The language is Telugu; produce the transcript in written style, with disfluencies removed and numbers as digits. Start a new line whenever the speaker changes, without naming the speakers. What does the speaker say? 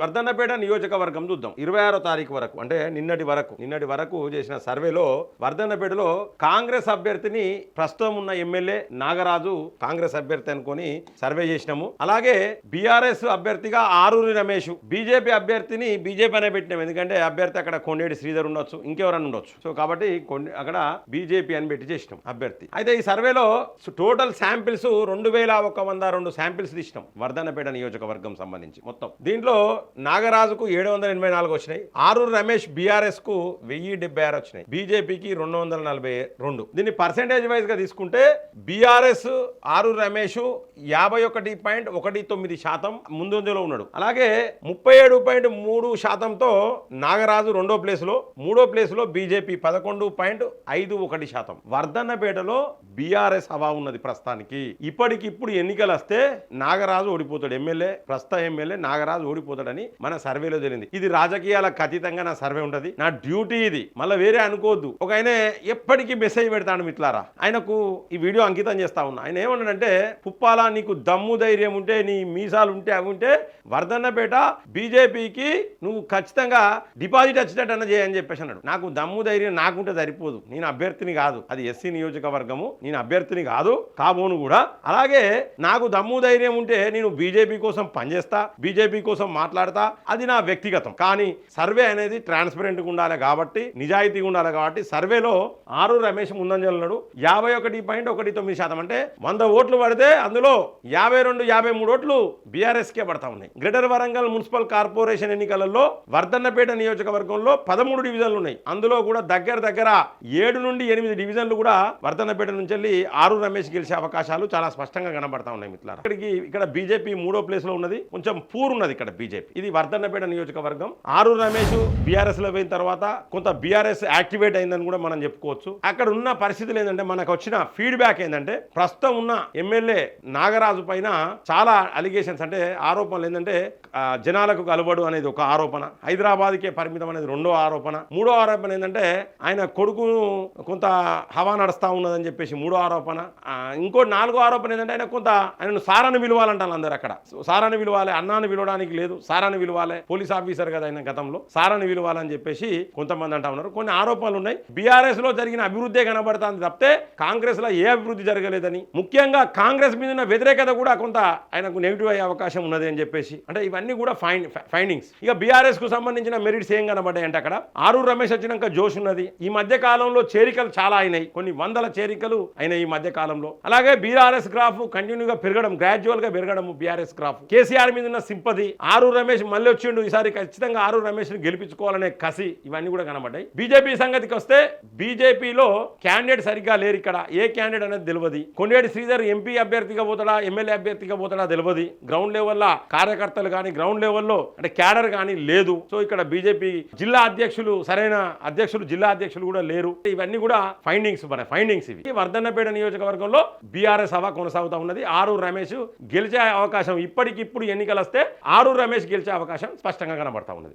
వర్ధన్నపేట నియోజకవర్గం చూద్దాం 26వ తారీఖు వరకు అంటే నిన్నటి వరకు చేసిన సర్వేలో వర్ధన్నపేటలో కాంగ్రెస్ అభ్యర్థిని ప్రస్తుతం ఉన్న ఎమ్మెల్యే నాగరాజు కాంగ్రెస్ అభ్యర్థి అనుకొని సర్వే చేసినాము. అలాగే బీఆర్ఎస్ అభ్యర్థిగా ఆరూరి రమేష్, బీజేపీ అభ్యర్థిని బీజేపీ అనే పెట్టినాం. ఎందుకంటే అభ్యర్థి అక్కడ కొండేటి శ్రీధర్ ఉండొచ్చు, ఇంకెవరన్నా ఉండొచ్చు. సో కాబట్టి అక్కడ బీజేపీ అని పెట్టి చేసినాం అభ్యర్థి. అయితే ఈ సర్వేలో టోటల్ శాంపిల్స్ 2102 శాంపిల్స్ తీసినాం వర్ధన్నపేట నియోజకవర్గం సంబంధించి మొత్తం. దీంట్లో నాగరాజుకు 784 వచ్చినాయి, ఆరూరు రమేష్ బీఆర్ఎస్ కు 1076 వచ్చినాయి, బీజేపీకి 242. దీన్ని పర్సెంటేజ్ వైజ్ గా తీసుకుంటే బీఆర్ఎస్ ఆరూరు రమేష్ 51.19% ముందంజలో ఉన్నాడు. అలాగే 37.3%తో నాగరాజు రెండో ప్లేస్ లో, మూడో ప్లేస్ లో బీజేపీ 11.51%. వర్ధన్నపేటలో బీఆర్ఎస్ హవా ఉన్నది ప్రస్తుతానికి. ఇప్పటికిప్పుడు ఎన్నికలు వస్తే నాగరాజు ఓడిపోతాడు, ప్రస్తుత ఎమ్మెల్యే నాగరాజు ఓడిపోతాడని మన సర్వేలో జరిగింది. ఇది రాజకీయాలకు అతీతంగా నా సర్వే ఉంటది, నా డ్యూటీ ఇది, మళ్ళీ వేరే అనుకోవద్దు. ఒక ఆయన ఎప్పటికీ మెసేజ్ పెడతాడు మిత్రులారా, ఆయనకు ఈ వీడియో అంకితం చేస్తా ఉన్నా. ఆయన ఏమన్నాడంటే, పుప్పాలా నీకు దమ్ము ధైర్యం ఉంటే, నీ మీసాలు ఉంటే, అవి ఉంటే వర్ధన్నపేట బీజేపీకి నువ్వు ఖచ్చితంగా డిపాజిట్ వచ్చినట్టు చేయని చెప్పేసి అన్నాడు. నాకు దమ్ము ధైర్యం నాకుంటే సరిపోదు, నేను అభ్యర్థిని కాదు, అది ఎస్సీ నియోజకవర్గము, నేను అభ్యర్థిని కాదు, కాబోను కూడా. అలాగే నాకు దమ్ము ధైర్యం ఉంటే నేను బీజేపీ కోసం పనిచేస్తా, బీజేపీ కోసం మాట్లాడతా, అది నా వ్యక్తిగతం. కానీ సర్వే అనేది ట్రాన్స్పరెంట్గా ఉండాలి కాబట్టి, నిజాయితీగా ఉండాలి కాబట్టి సర్వేలో ఆరూరు రమేష్ ముందంజలో ఉన్నాడు. 51.19% అంటే 100 ఓట్లు పడితే అందులో 52-53 ఓట్లు బీఆర్ఎస్ కే పడతా ఉన్నాయి. గ్రేటర్ వరంగల్ మున్సిపల్ కార్పొరేషన్ ఎన్నికలలో వర్ధన్నపేట నియోజకవర్గంలో 13 డివిజన్లు ఉన్నాయి. అందులో కూడా దగ్గర 7 నుండి 8 డివిజన్లు కూడా వర్ధన్నపేట నుంచి వెళ్ళి ఆరూరు రమేష్ గెలిచే అవకాశాలు చాలా స్పష్టంగా కనబడతా ఉన్నాయి మిత్రులారా. ఇక్కడ బీజేపీ 3వ ప్లేస్ లో ఉన్నది, కొంచెం పూర్ ఉన్నది ఇక్కడ బీజేపీ. ఇది వర్ధన్నపేట నియోజకవర్గం. ఆరూరు రమేష్ బీఆర్ఎస్ లో పోయిన తర్వాత కొంత బీఆర్ఎస్ యాక్టివేట్ అయిందని కూడా మనం చెప్పుకోవచ్చు. అక్కడ ఉన్న పరిస్థితులు ఏంటంటే, మనకు వచ్చిన ఫీడ్బ్యాక్ ఏంటంటే, ప్రస్తుతం ఉన్న ఎమ్మెల్యే నాగరాజు పైన చాలా అలిగేషన్స్, అంటే ఆరోపణలు ఏంటంటే, జనాలకు కలబడు అనేది ఒక ఆరోపణ, హైదరాబాద్కే పరిమితం అనేది రెండో ఆరోపణ, మూడో ఆరోపణ ఏంటంటే ఆయన కొడుకును కొంత హవా నడుస్తా ఉన్నదని చెప్పేసి మూడో ఆరోపణ, ఇంకో నాలుగో ఆరోపణ ఏంటంటే ఆయనను సారాన్ని పిలవాలంటారు అందరు. అక్కడ సారాన్ని పిలవాలి, అన్నాన్ని పిలవడానికి లేదు, సారాన్ని పిలవాలి, పోలీస్ ఆఫీసర్ కదా ఆయన గతంలో, సారాన్ని పిలవాలని చెప్పేసి కొంతమంది అంటా ఉన్నారు. కొన్ని ఆరోపణలు ఉన్నాయి. బీఆర్ఎస్ లో జరిగిన అభివృద్ధి కనబడుతుంది తప్పితే కాంగ్రెస్ లో ఏ అభివృద్ధి జరగలేదని, ముఖ్యంగా కాంగ్రెస్ మీద ఉన్న వ్యతిరేకత కూడా కొంత ఆయనకు నెగిటివ్ అయ్యే అవకాశం ఉన్నది అని చెప్పేసి, అంటే ఇవన్నీ కూడా ఫైండింగ్స్. ఇక బీఆర్ఎస్ కు సంబంధించిన మెరిట్స్ ఏం కనబడ్డాయి అంటే, అక్కడ ఆరూరు రమేష్ వచ్చినాక జోష్ ఉన్నది. ఈ మధ్య కాలంలో చేరికలు చాలా అయినాయి, కొన్ని వందల చేరికలు అయినాయి ఈ మధ్య కాలంలో. అలాగే బీఆర్ఎస్ గ్రాఫ్ కంటిన్యూగా పెరగడం, గ్రాడ్యువల్ గా పెరగడం బీఆర్ఎస్ గ్రాఫ్. కేసీఆర్ మీద ఉన్న సింపతి, ఆరూరు రమేష్ మళ్ళీ వచ్చిండు, ఈసారి ఖచ్చితంగా ఆరూరు రమేష్ ని గెలిపించుకోవాలనే కసి, ఇవన్నీ కూడా కనబడ్డాయి. బీజేపీ సంగతికి వస్తే, బీజేపీలో క్యాండిడేట్ సరిగ్గా లేరు. ఇక్కడ ఏ క్యాండిడేట్ అనేది తెలియదు. కొండేటి శ్రీధర్ ఎంపీ అభ్యర్థిగా పోతాడా, ఎమ్మెల్యే అభ్యర్థిగా పోతాడా తెలియదు. గ్రౌండ్ లెవెల్లో కార్యకర్తలు కానీ, గ్రౌండ్ లెవెల్లో అంటే క్యాడర్ కానీ లేదు. సో ఇక్కడ బీజేపీ జిల్లా అధ్యక్షులు, సరైన అధ్యక్షులు, జిల్లా అధ్యక్షులు కూడా లేరు. ఇవన్నీ కూడా ఫైండింగ్స్ ఇవి. వర్ధన్నపేట నియోజకవర్గంలో బీఆర్ఎస్ హవా కొనసాగుతా ఉన్నది. ఆరూరు రమేష్ గెలిచే అవకాశం, ఇప్పటికిప్పుడు ఎన్నికలు వస్తే ఆరూరు రమేష్ గెలిచే అవకాశం స్పష్టంగా కనబడతా ఉన్నది.